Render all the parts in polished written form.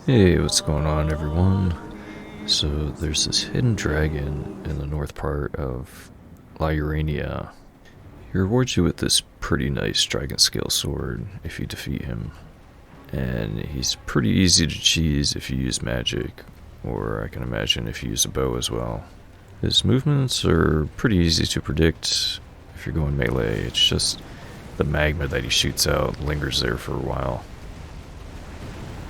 Hey, what's going on, everyone? So, there's this hidden dragon in the north part of Lyurania. He rewards you with this pretty nice dragon scale sword if you defeat him. And he's pretty easy to cheese if you use magic, or I can imagine if you use a bow as well. His movements are pretty easy to predict if you're going melee. It's just the magma that he shoots out lingers there for a while.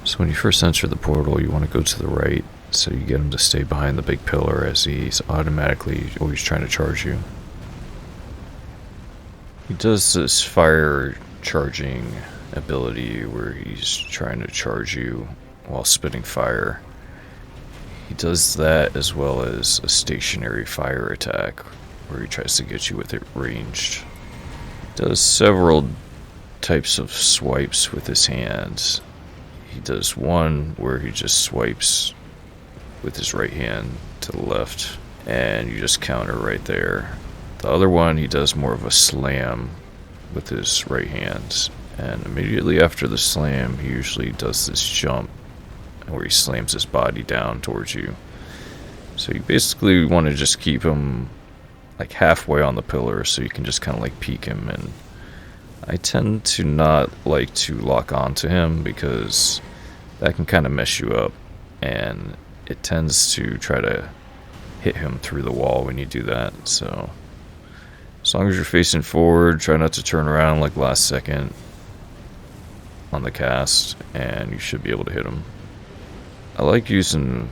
So when you first enter the portal, you want to go to the right, so you get him to stay behind the big pillar as he's automatically always trying to charge you. He does this fire charging ability where he's trying to charge you while spitting fire. He does that as well as a stationary fire attack where he tries to get you with it ranged. He does several types of swipes with his hands. He does one where he just swipes with his right hand to the left, and you just counter right there. The other one, he does more of a slam with his right hand, and immediately after the slam, he usually does this jump where he slams his body down towards you. So you basically want to just keep him like halfway on the pillar so you can just kind of like peek him, and I tend to not like to lock onto him because that can kind of mess you up, and it tends to try to hit him through the wall when you do that. So as long as you're facing forward, try not to turn around like last second on the cast, and you should be able to hit him. I like using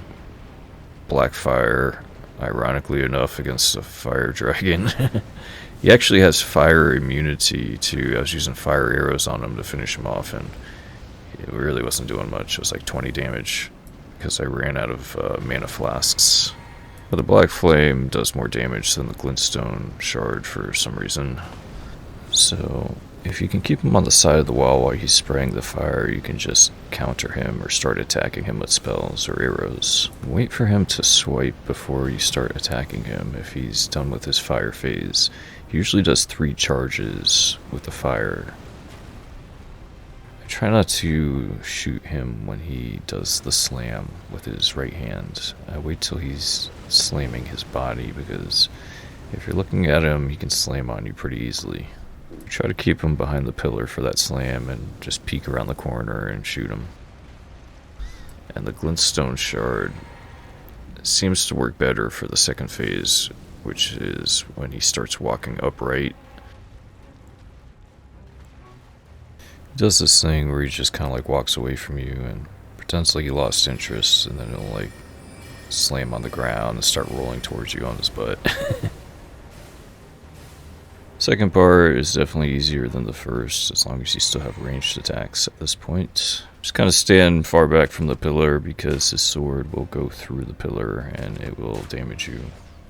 black fire, ironically enough, against a fire dragon. He actually has fire immunity too. I was using fire arrows on him to finish him off, and it really wasn't doing much. It was like 20 damage because I ran out of mana flasks. But the black flame does more damage than the glintstone shard for some reason. So if you can keep him on the side of the wall while he's spraying the fire, you can just counter him or start attacking him with spells or arrows. Wait for him to swipe before you start attacking him. If he's done with his fire phase, he usually does 3 charges with the fire. I try not to shoot him when he does the slam with his right hand. I wait till he's slamming his body, because if you're looking at him, he can slam on you pretty easily. Try to keep him behind the pillar for that slam and just peek around the corner and shoot him. And the glintstone shard seems to work better for the second phase, which is when he starts walking upright. He does this thing where he just kind of like walks away from you and pretends like he lost interest, and then he'll like slam on the ground and start rolling towards you on his butt. Second part is definitely easier than the first, as long as you still have ranged attacks at this point. Just kind of stand far back from the pillar, because his sword will go through the pillar and it will damage you.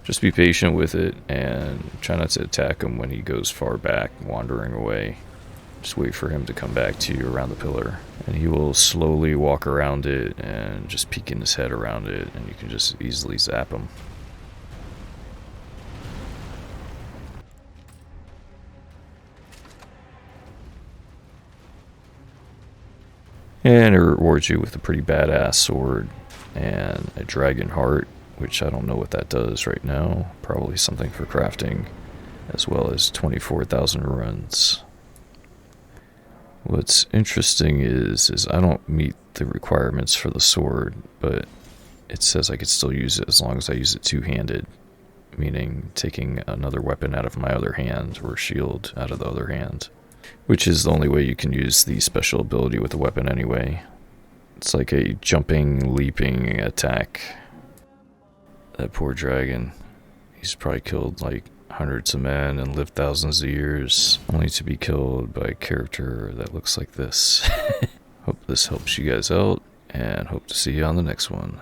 Just be patient with it and try not to attack him when he goes far back, wandering away. Just wait for him to come back to you around the pillar, and he will slowly walk around it and just peeking his head around it, and you can just easily zap him. And it rewards you with a pretty badass sword and a dragon heart, which I don't know what that does right now. Probably something for crafting, as well as 24,000 runs. What's interesting is I don't meet the requirements for the sword, but it says I could still use it as long as I use it two-handed, meaning taking another weapon out of my other hand or shield out of the other hand, which is the only way you can use the special ability with a weapon anyway. It's like a jumping, leaping attack. That poor dragon. He's probably killed like hundreds of men and lived thousands of years, only to be killed by a character that looks like this. Hope this helps you guys out, and hope to see you on the next one.